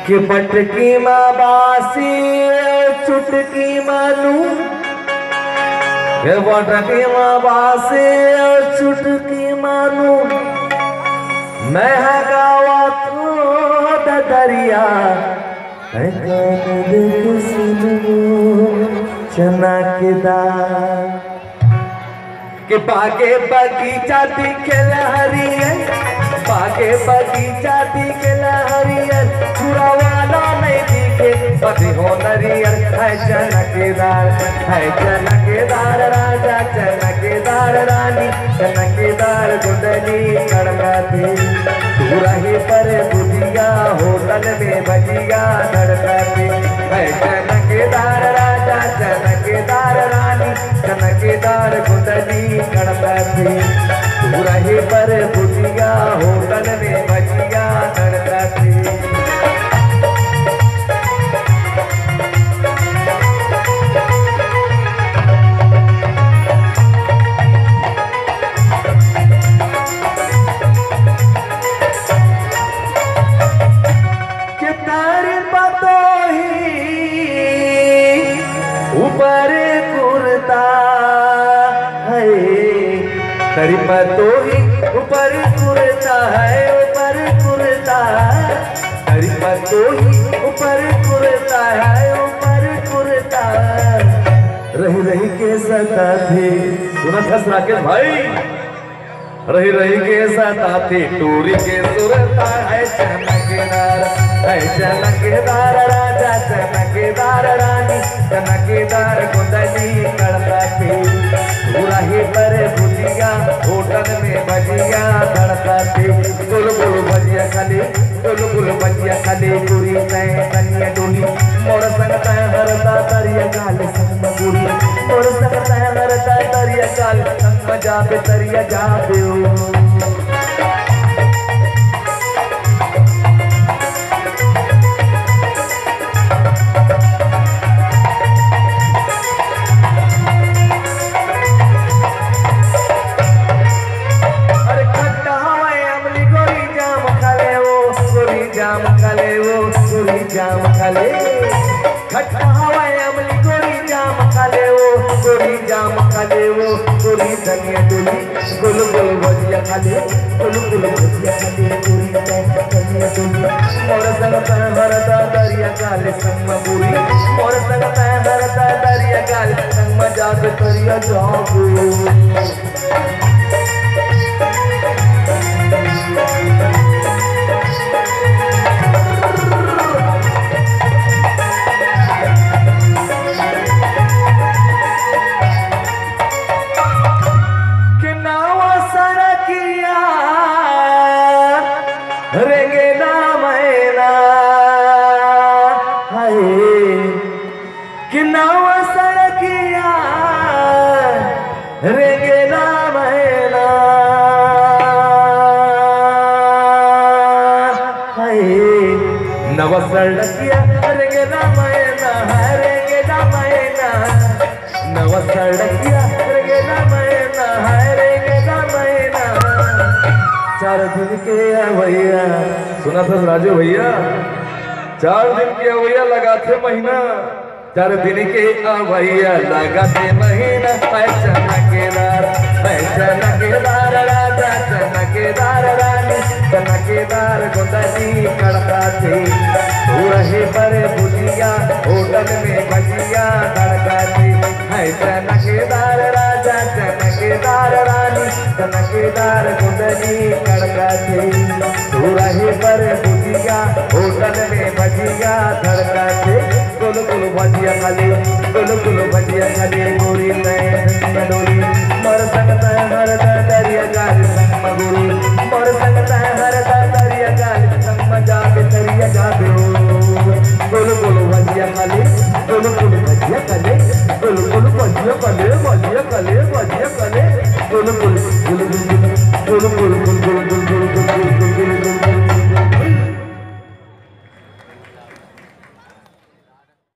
कि पटकी माँ बासी चुटकी मानू, कि पटकी माँ बासी चुटकी मानू, मैं गावा तो दरिया चना के दार के बागे बगीचा दिखे हरियर, बागे बगीचा दिखे हरियर, पूरा वाला नहीं दिखे पति हो नरियर। है चनकेदार, है चनकेदार राजा, चनकेदार रानी, चनकेदार गुंडली कड़काती, तू रही पर बुधिया होटल में भजिया धड़काती। है चनकेदार राजा, चनकेदार रानी, चनकेदार गुंडली कड़काती, तू रही पर बुधिया होटल में भजिया धड़काती। ऊपर कुर्ता है तेरी पतो ही, ऊपर कुर्ता है, ऊपर कुर्ता तेरी पतो ही, ऊपर कुर्ता है, ऊपर कुर्ता रही रही के सता थे। सुना था राकेश भाई, रही रही के सता थे, टूरी के सुरता है चमकेदार, है चमकेदार राजा, चमकेदार रानी, चमकेदार गुंडली कड़काती, पूरा ही पर भुजिया होटल में भजिया धड़काती। बुलबुल भजिया खाली, बुलबुल भजिया खाली, पूरी तय कन्या डोली, मोर संगता हरता तरिया काल संग गुड़ी, मोर संगता हरता तरिया काल संग जाबे तरिया जाबे। जाम खाले खट्टा हवाए अमली, गोरी जाम खाले वो, गोरी जाम खाले वो, गोरी धनिया डोली, गुल गुल भजिया खाले, गुल गुल भजिया खाले, गोरी धनिया डोली, मोर संगता हरता दरिया काले संग बुरी, मोर संगता हरता दरिया काले संग जाके दरिया जाबू। रेंगेला मैना हाय कि नाव सड़किया, रेंगेला मैना हाय नव सड़किया, रेंगेला मैना, रेंगेला मैना, नव सड़किया, रेंगेला मैना, रेंगेला मैना। 4 दिन के भैया, सुना था राजू भैया, 4 दिन के भैया लगाते महीना, 4 दिन के भैया लगाते महीना। है चमकेदार, है चमकेदार राजा, चमकेदार रानी, चमकेदार गुंडली कड़काती, तू रही पर बुधिया होटल में भजिया धड़काती। है चमकेदार राजा, चमकेदार रानी, चमकेदार गुंडली कड़काती, तू रही पर बुधिया होटल में भजिया धड़काती। गुल गुल भजिया खाली, गुल गुल भजिया खाली, गोरी नैन डोली।